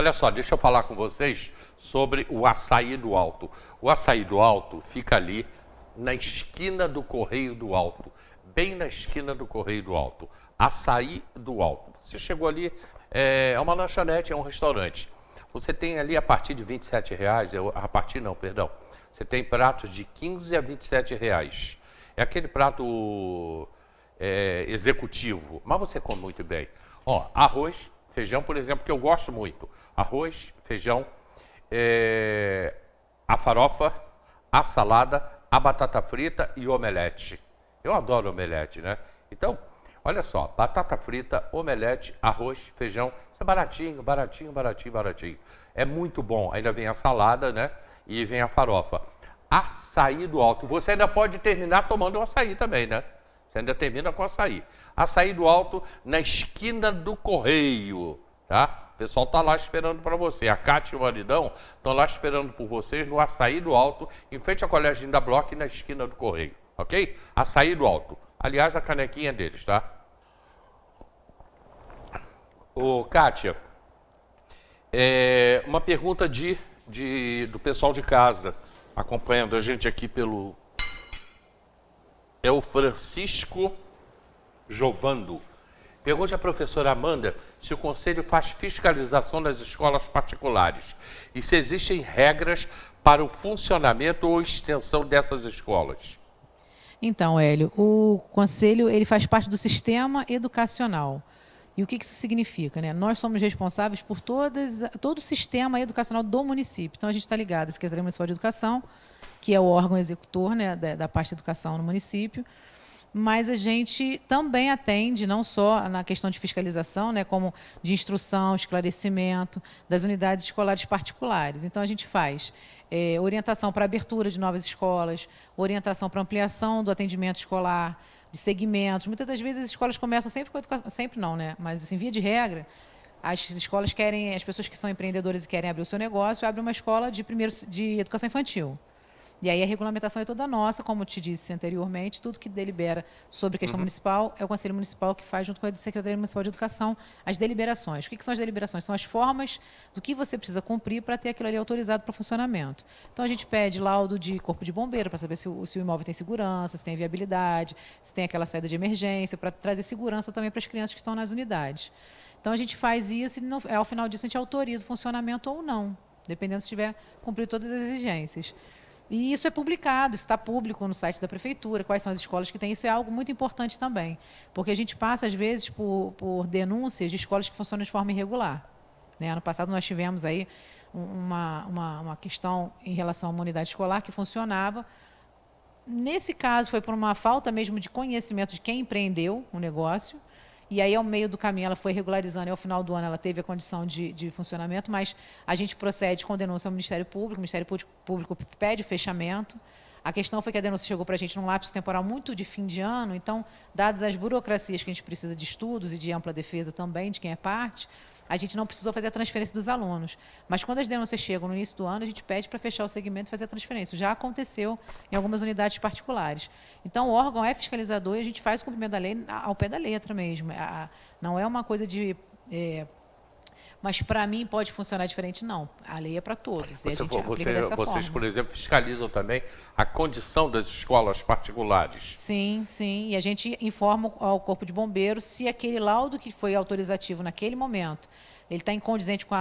Olha só, deixa eu falar com vocês sobre o Açaí do Alto. O Açaí do Alto fica ali na esquina do Correio do Alto, bem na esquina do Correio do Alto. Açaí do Alto. Você chegou ali, é uma lanchonete, é um restaurante. Você tem ali a partir de R$ 27, a partir não, perdão. Você tem pratos de 15 a R$ 27. É aquele prato executivo, mas você come muito bem. Ó, arroz, feijão, por exemplo, que eu gosto muito. Arroz, feijão, a farofa, a salada, a batata frita e o omelete. Eu adoro omelete, né? Então, olha só, batata frita, omelete, arroz, feijão, isso é baratinho, baratinho, baratinho, baratinho. É muito bom. Ainda vem a salada, né? E vem a farofa. Açaí do Alto. Você ainda pode terminar tomando o açaí também, né? Você ainda termina com açaí. Açaí do Alto, na esquina do Correio, tá? O pessoal tá lá esperando para você. A Cátia e o maridão estão lá esperando por vocês no Açaí do Alto, em frente ao Colégio da Bloch, na esquina do Correio, ok? Açaí do Alto. Aliás, a canequinha deles, tá? Ô, Kátia, uma pergunta do pessoal de casa, acompanhando a gente aqui pelo... É o Francisco Jovando. Pergunte à professora Amanda se o Conselho faz fiscalização nas escolas particulares e se existem regras para o funcionamento ou extensão dessas escolas. Então, Hélio, o Conselho ele faz parte do sistema educacional. E o que isso significa? Né? Nós somos responsáveis por todo o sistema educacional do município. Então, a gente está ligado à Secretaria Municipal de Educação, que é o órgão executor, né, da parte de educação no município, mas a gente também atende não só na questão de fiscalização, né, como de instrução, esclarecimento das unidades escolares particulares. Então, a gente faz orientação para abertura de novas escolas, orientação para ampliação do atendimento escolar, de segmentos. Muitas das vezes as escolas começam sempre com educação, sempre não, né, mas assim, via de regra, as escolas querem, as pessoas que são empreendedores e querem abrir o seu negócio, abrem uma escola de educação infantil. E aí a regulamentação é toda nossa, como eu te disse anteriormente, tudo que delibera sobre a questão municipal é o Conselho Municipal que faz, junto com a Secretaria Municipal de Educação, as deliberações. O que são as deliberações? São as formas do que você precisa cumprir para ter aquilo ali autorizado para funcionamento. Então, a gente pede laudo de corpo de bombeiro para saber se o imóvel tem segurança, se tem viabilidade, se tem aquela saída de emergência, para trazer segurança também para as crianças que estão nas unidades. Então, a gente faz isso e, ao final disso, a gente autoriza o funcionamento ou não, dependendo se tiver cumprido todas as exigências. E isso é publicado, isso está público no site da prefeitura, quais são as escolas que têm. Isso é algo muito importante também, porque a gente passa, às vezes, por denúncias de escolas que funcionam de forma irregular. Né? Ano passado nós tivemos aí uma questão em relação a uma unidade escolar que funcionava. Nesse caso, foi por uma falta mesmo de conhecimento de quem empreendeu o negócio. E aí, ao meio do caminho, ela foi regularizando e, ao final do ano, ela teve a condição de funcionamento, mas a gente procede com denúncia ao Ministério Público, o Ministério Público pede o fechamento. A questão foi que a denúncia chegou para a gente num lapso temporal muito de fim de ano, então, dadas as burocracias que a gente precisa de estudos e de ampla defesa também de quem é parte, a gente não precisou fazer a transferência dos alunos. Mas quando as denúncias chegam no início do ano, a gente pede para fechar o segmento e fazer a transferência. Já aconteceu em algumas unidades particulares. Então, o órgão é fiscalizador e a gente faz o cumprimento da lei ao pé da letra mesmo. Não é uma coisa de... mas para mim pode funcionar diferente, não. A lei é para todos. E a gente aplica dessa forma. Vocês, por exemplo, fiscalizam também a condição das escolas particulares? Sim, sim. E a gente informa ao Corpo de Bombeiros se aquele laudo que foi autorizativo naquele momento, ele está incondizente com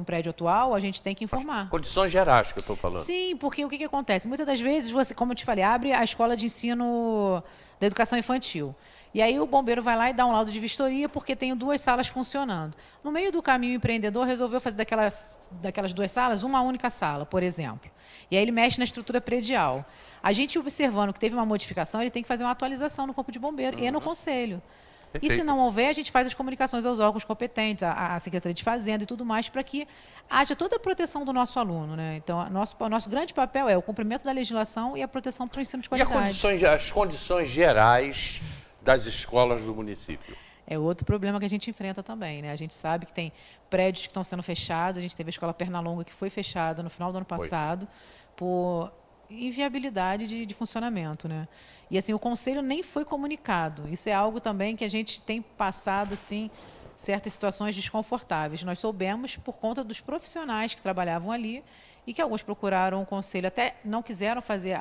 o prédio atual, a gente tem que informar. As condições gerais que eu estou falando. Sim, porque o que acontece? Muitas das vezes, você, como eu te falei, abre a escola de ensino da educação infantil. E aí o bombeiro vai lá e dá um laudo de vistoria porque tem 2 salas funcionando. No meio do caminho, o empreendedor resolveu fazer daquelas 2 salas uma única sala, por exemplo. E aí ele mexe na estrutura predial. A gente, observando que teve uma modificação, ele tem que fazer uma atualização no Corpo de Bombeiro e no Conselho. Perfeito. E se não houver, a gente faz as comunicações aos órgãos competentes, à Secretaria de Fazenda e tudo mais, para que haja toda a proteção do nosso aluno. Né? Então, o nosso grande papel é o cumprimento da legislação e a proteção para o ensino de qualidade. E as condições gerais das escolas do município? É outro problema que a gente enfrenta também. Né? A gente sabe que tem prédios que estão sendo fechados. A gente teve a escola Pernalonga, que foi fechada no final do ano passado, por inviabilidade de funcionamento. Né? E assim, o Conselho nem foi comunicado. Isso é algo também que a gente tem passado assim, certas situações desconfortáveis. Nós soubemos por conta dos profissionais que trabalhavam ali e que alguns procuraram o conselho, até não quiseram fazer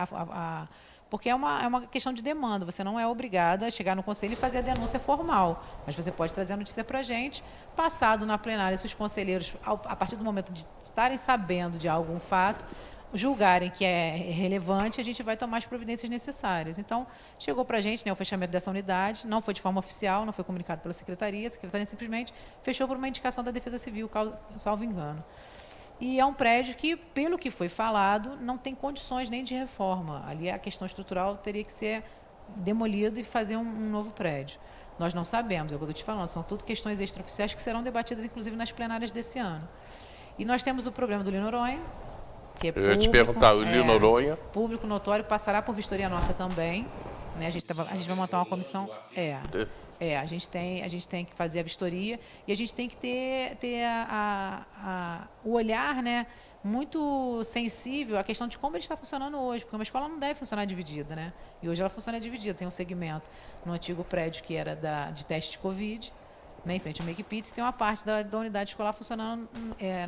porque é uma questão de demanda, você não é obrigada a chegar no conselho e fazer a denúncia formal, mas você pode trazer a notícia para a gente, passado na plenária, se os conselheiros, a partir do momento de estarem sabendo de algum fato, julgarem que é relevante, a gente vai tomar as providências necessárias. Então, chegou para a gente, né, o fechamento dessa unidade, não foi de forma oficial, não foi comunicado pela secretaria, a secretaria simplesmente fechou por uma indicação da Defesa Civil, salvo engano. E é um prédio que, pelo que foi falado, não tem condições nem de reforma. Ali a questão estrutural teria que ser demolido e fazer um novo prédio. Nós não sabemos, é o que eu estou te falando, são tudo questões extraoficiais que serão debatidas, inclusive, nas plenárias desse ano. E nós temos o problema do Lino Noronha, que é público, Eu ia te perguntar, o Lino Noronha. Público notório, passará por vistoria nossa também. Né? A gente vai montar uma comissão. A gente tem que fazer a vistoria e a gente tem que ter o olhar, né, muito sensível à questão de como ele está funcionando hoje, porque uma escola não deve funcionar dividida, né? E hoje ela funciona dividida, tem um segmento no antigo prédio que era de teste de Covid, né, em frente ao Make Pits, tem uma parte da unidade escolar funcionando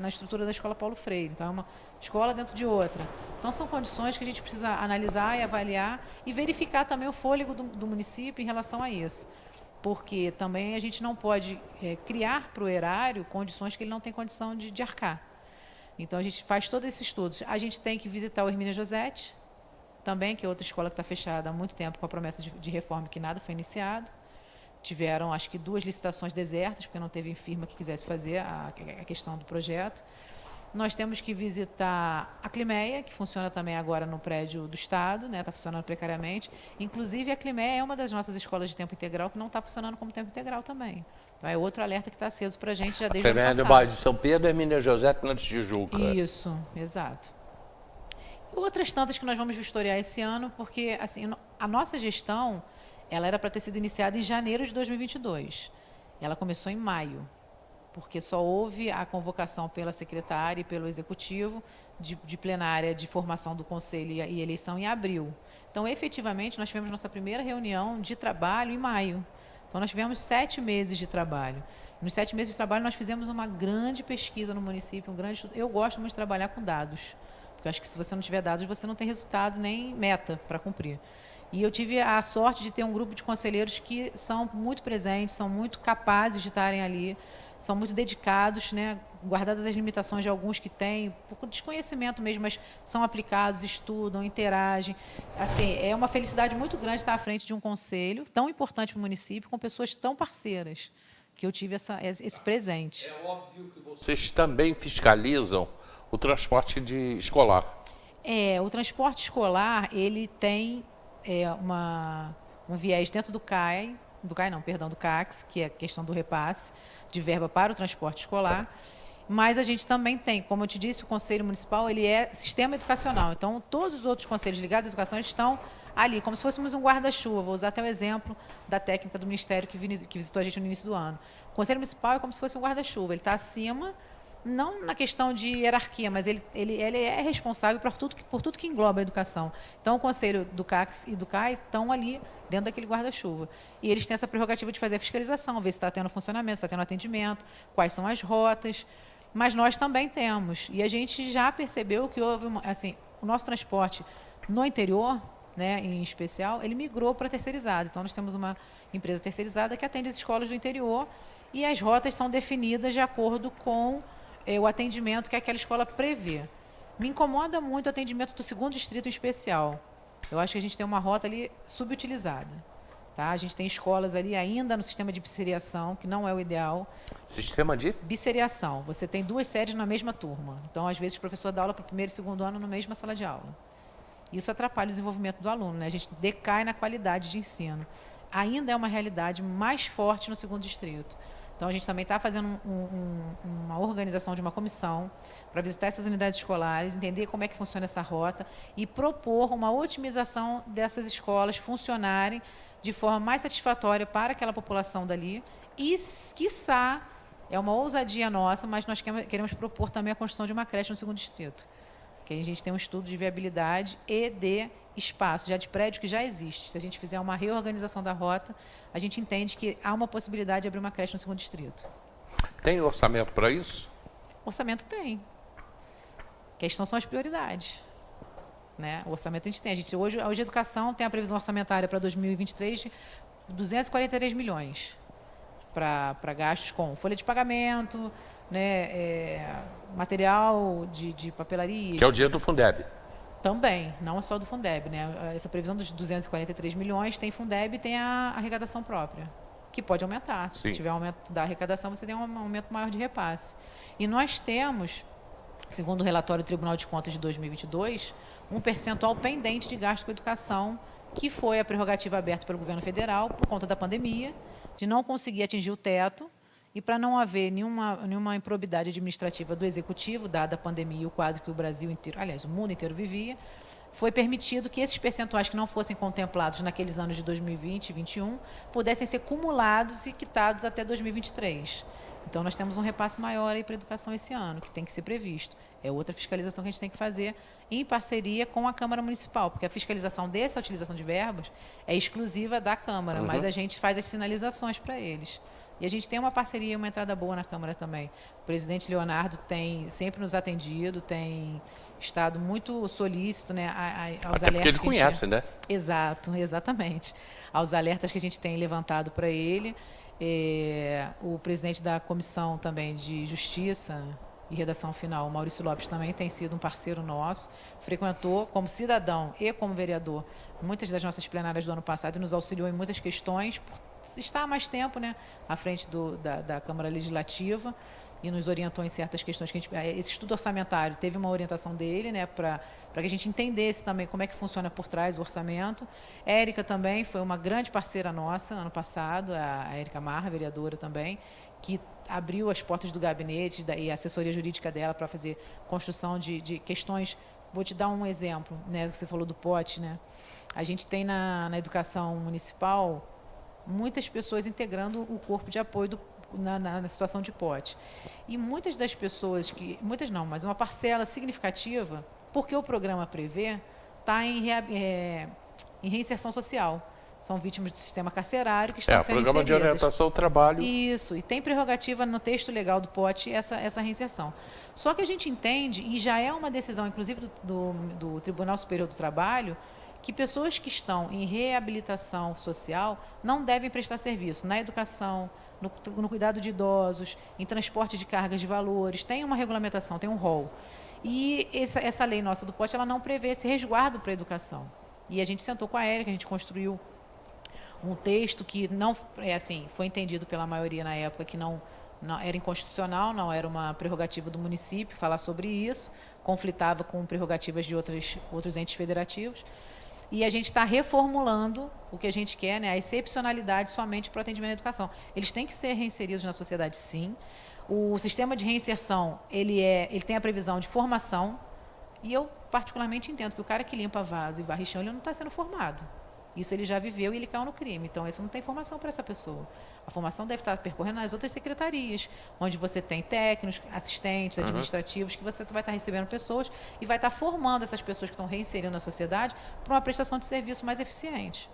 na estrutura da Escola Paulo Freire. Então, é uma escola dentro de outra. Então, são condições que a gente precisa analisar e avaliar e verificar também o fôlego do município em relação a isso. Porque também a gente não pode criar para o erário condições que ele não tem condição de arcar. Então, a gente faz todos esses estudos. A gente tem que visitar o Hermínia Josete, também, que é outra escola que está fechada há muito tempo com a promessa de reforma que nada foi iniciado. Tiveram, acho que, 2 licitações desertas, porque não teve firma que quisesse fazer a questão do projeto. Nós temos que visitar a Climeia, que funciona também agora no prédio do Estado, né? Está funcionando precariamente. Inclusive, a Climeia é uma das nossas escolas de tempo integral que não está funcionando como tempo integral também. Então, é outro alerta que está aceso para a gente já desde o ano Climeia passado. do bairro de São Pedro e Minas José, na Tijuca. Isso, exato. E outras tantas que nós vamos vistoriar esse ano, porque assim, a nossa gestão ela era para ter sido iniciada em janeiro de 2022. Ela começou em maio, porque só houve a convocação pela secretária e pelo executivo de plenária de formação do conselho e eleição em abril. Então, efetivamente, nós tivemos nossa primeira reunião de trabalho em maio. Então, nós tivemos 7 meses de trabalho. Nos 7 meses de trabalho, nós fizemos uma grande pesquisa no município, um grande estudo. Eu gosto muito de trabalhar com dados, porque eu acho que se você não tiver dados, você não tem resultado nem meta para cumprir. E eu tive a sorte de ter um grupo de conselheiros que são muito presentes, são muito capazes de estarem ali, são muito dedicados, né? Guardadas as limitações de alguns que têm, por desconhecimento mesmo, mas são aplicados, estudam, interagem. Assim, é uma felicidade muito grande estar à frente de um conselho tão importante para o município, com pessoas tão parceiras, que eu tive esse presente. É óbvio que vocês também fiscalizam o transporte escolar. O transporte escolar, ele tem um viés dentro do CACS, que é a questão do repasse de verba para o transporte escolar, mas a gente também tem, como eu te disse, o Conselho Municipal ele é sistema educacional, então todos os outros conselhos ligados à educação estão ali, como se fôssemos um guarda-chuva. Vou usar até o exemplo da técnica do Ministério que visitou a gente no início do ano. O Conselho Municipal é como se fosse um guarda-chuva, ele está acima, não na questão de hierarquia, mas ele é responsável por tudo que engloba a educação. Então, o Conselho do CACS e do CAI estão ali dentro daquele guarda-chuva. E eles têm essa prerrogativa de fazer a fiscalização, ver se está tendo funcionamento, se está tendo atendimento, quais são as rotas. Mas nós também temos. E a gente já percebeu que houve, o nosso transporte no interior, né, em especial, ele migrou para terceirizado. Então, nós temos uma empresa terceirizada que atende as escolas do interior e as rotas são definidas de acordo com o atendimento que aquela escola prevê. Me incomoda muito o atendimento do 2º distrito em especial. Eu acho que a gente tem uma rota ali subutilizada. Tá? A gente tem escolas ali ainda no sistema de biceriação, que não é o ideal. Sistema de? Biceriação. Você tem 2 séries na mesma turma. Então, às vezes, o professor dá aula para o 1º e 2º ano na mesma sala de aula. Isso atrapalha o desenvolvimento do aluno, né? A gente decai na qualidade de ensino. Ainda é uma realidade mais forte no 2º distrito. Então, a gente também está fazendo uma organização de uma comissão para visitar essas unidades escolares, entender como é que funciona essa rota e propor uma otimização dessas escolas funcionarem de forma mais satisfatória para aquela população dali e, quiçá, é uma ousadia nossa, mas nós queremos propor também a construção de uma creche no 2º distrito. Que a gente tem um estudo de viabilidade e de espaço já de prédio que já existe. Se a gente fizer uma reorganização da rota, a gente entende que há uma possibilidade de abrir uma creche no segundo distrito. Tem orçamento para isso? Orçamento tem. A questão são as prioridades. Né? O orçamento a gente tem. Hoje a educação tem a previsão orçamentária para 2023 de 243 milhões para gastos com folha de pagamento, né, material de papelaria. Que é o dinheiro do Fundeb. Também, não é só do Fundeb. Né? Essa previsão dos 243 milhões tem Fundeb e tem a arrecadação própria, que pode aumentar. Se tiver aumento da arrecadação, você tem um aumento maior de repasse. E nós temos, segundo o relatório do Tribunal de Contas de 2022, um percentual pendente de gasto com educação, que foi a prerrogativa aberta pelo governo federal por conta da pandemia, de não conseguir atingir o teto e para não haver nenhuma improbidade administrativa do executivo, dada a pandemia e o quadro que o Brasil inteiro, aliás, o mundo inteiro vivia, foi permitido que esses percentuais que não fossem contemplados naqueles anos de 2020 e 2021 pudessem ser cumulados e quitados até 2023. Então, nós temos um repasse maior aí para a educação esse ano, que tem que ser previsto. É outra fiscalização que a gente tem que fazer em parceria com a Câmara Municipal, porque a fiscalização dessa utilização de verbas é exclusiva da Câmara, mas a gente faz as sinalizações para eles. E a gente tem uma parceria, uma entrada boa na Câmara também. O presidente Leonardo tem sempre nos atendido, tem estado muito solícito, né, aos até alertas porque ele conhece, né? Exato, exatamente. Aos alertas que a gente tem levantado para ele. O presidente da Comissão também de Justiça e Redação Final, Maurício Lopes, também tem sido um parceiro nosso, frequentou como cidadão e como vereador muitas das nossas plenárias do ano passado e nos auxiliou em muitas questões, por estar há mais tempo, né, à frente da Câmara Legislativa, e nos orientou em certas questões. Esse estudo orçamentário teve uma orientação dele, né, para que a gente entendesse também como é que funciona por trás o orçamento. Érica também foi uma grande parceira nossa ano passado, a Érica Marra, vereadora também, que abriu as portas do gabinete e a assessoria jurídica dela para fazer construção de questões. Vou te dar um exemplo, né? Você falou do pote, né? A gente tem na educação municipal muitas pessoas integrando o corpo de apoio na situação de pote. E muitas das pessoas, muitas não, mas uma parcela significativa, porque o programa prevê, está em reinserção social. São vítimas do sistema carcerário que estão sendo inseridas. Programa de orientação ao trabalho. Isso, e tem prerrogativa no texto legal do pote essa reinserção. Só que a gente entende, e já é uma decisão, inclusive, do Tribunal Superior do Trabalho, que pessoas que estão em reabilitação social não devem prestar serviço na educação, no cuidado de idosos, em transporte de cargas de valores. Tem uma regulamentação, tem um rol. E essa lei nossa do pote, ela não prevê esse resguardo para a educação. E a gente sentou com a Érica, a gente construiu um texto que não foi entendido pela maioria na época que não era inconstitucional, não era uma prerrogativa do município falar sobre isso, conflitava com prerrogativas de outros entes federativos. E a gente está reformulando o que a gente quer, né, a excepcionalidade somente para o atendimento à educação. Eles têm que ser reinseridos na sociedade, sim. O sistema de reinserção, ele tem a previsão de formação, e eu particularmente entendo que o cara que limpa vaso e varre chão, ele não está sendo formado. Isso ele já viveu e ele caiu no crime. Então, isso não tem formação para essa pessoa. A formação deve estar percorrendo nas outras secretarias, onde você tem técnicos, assistentes, administrativos, que você vai estar recebendo pessoas e vai estar formando essas pessoas que estão reinserindo na sociedade para uma prestação de serviço mais eficiente.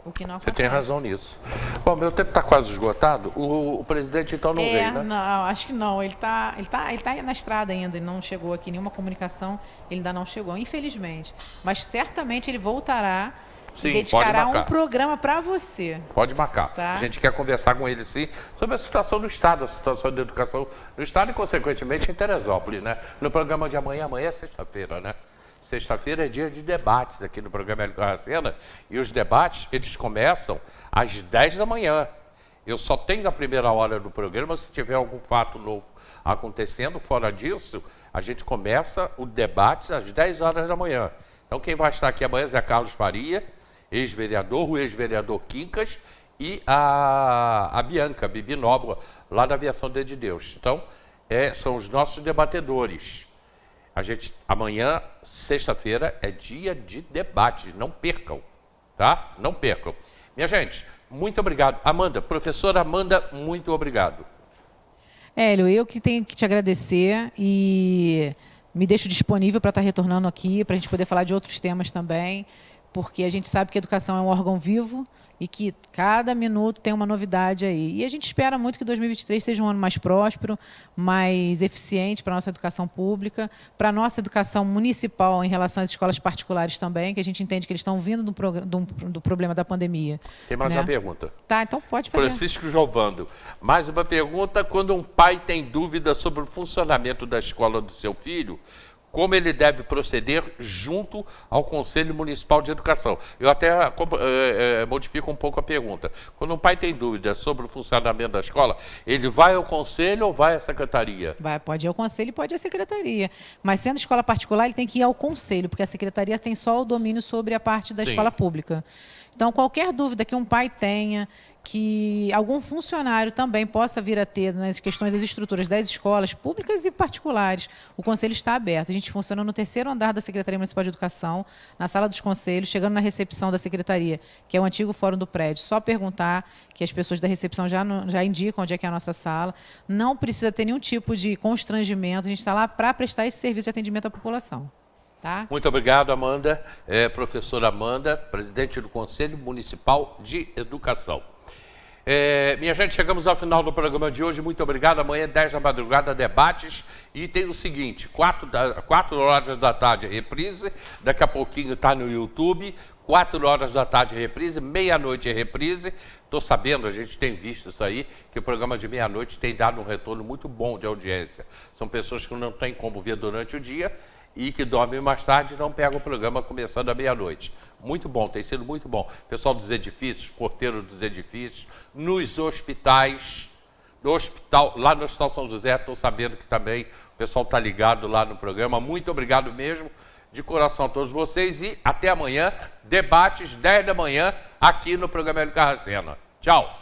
O que não acontece. Você tem razão nisso. Bom, meu tempo está quase esgotado. O presidente, então, não veio, né? Não, acho que não. Ele tá na estrada ainda, ele não chegou aqui. Nenhuma comunicação, ele ainda não chegou, infelizmente. Mas certamente ele voltará. Sim, e dedicará um programa para você. Pode marcar. Tá? A gente quer conversar com ele, sim, sobre a situação do Estado, a situação da educação no Estado e, consequentemente, em Teresópolis, né? No programa de amanhã é sexta-feira, né? Sexta-feira é dia de debates aqui no programa Hélio Carracena, e os debates, eles começam às 10 da manhã. Eu só tenho a primeira hora do programa, se tiver algum fato novo acontecendo, fora disso, a gente começa o debate às 10 horas da manhã. Então, quem vai estar aqui amanhã é Carlos Faria, ex-vereador, o ex-vereador Quincas e a Bianca, Bibi Nóbrega, lá da Aviação Dia de Deus. Então, são os nossos debatedores. Amanhã, sexta-feira, é dia de debate, não percam, tá? Não percam. Minha gente, muito obrigado. Amanda, professora Amanda, muito obrigado. Hélio, eu que tenho que te agradecer e Me deixo disponível para estar retornando aqui, para a gente poder falar de outros temas também, porque a gente sabe que a educação é um órgão vivo e que cada minuto tem uma novidade aí. E a gente espera muito que 2023 seja um ano mais próspero, mais eficiente para a nossa educação pública, para a nossa educação municipal em relação às escolas particulares também, que a gente entende que eles estão vindo do problema da pandemia. Tem mais uma pergunta. Tá, então pode fazer. Francisco Jovando, mais uma pergunta. Quando um pai tem dúvida sobre o funcionamento da escola do seu filho, como ele deve proceder junto ao Conselho Municipal de Educação? Eu até modifico um pouco a pergunta. Quando um pai tem dúvida sobre o funcionamento da escola, ele vai ao Conselho ou vai à Secretaria? Pode ir ao Conselho e pode ir à Secretaria. Mas sendo escola particular, ele tem que ir ao Conselho, porque a Secretaria tem só o domínio sobre a parte da escola pública. Então, qualquer dúvida que um pai tenha, que algum funcionário também possa vir a ter nas questões das estruturas das escolas públicas e particulares, o Conselho está aberto. A gente funciona no terceiro andar da Secretaria Municipal de Educação, na sala dos conselhos, chegando na recepção da Secretaria, que é o antigo fórum do prédio. Só perguntar, que as pessoas da recepção já indicam onde é que é a nossa sala. Não precisa ter nenhum tipo de constrangimento. A gente está lá para prestar esse serviço de atendimento à população. Tá? Muito obrigado, Amanda. Professora Amanda, presidente do Conselho Municipal de Educação. Minha gente, chegamos ao final do programa de hoje. Muito obrigado. Amanhã, 10 da madrugada, debates. E tem o seguinte, 4 horas da tarde, reprise. Daqui a pouquinho está no YouTube. 4 horas da tarde, reprise. Meia-noite, reprise. Estou sabendo, a gente tem visto isso aí, que o programa de meia-noite tem dado um retorno muito bom de audiência. São pessoas que não têm como ver durante o dia e que dormem mais tarde e não pegam o programa começando à meia-noite. Muito bom, tem sido muito bom. Pessoal dos edifícios, porteiro dos edifícios, nos hospitais, no hospital, lá no Hospital São José, estou sabendo que também o pessoal está ligado lá no programa. Muito obrigado mesmo, de coração a todos vocês, e até amanhã, debates 10 da manhã, aqui no programa Hélio Carracena. Tchau!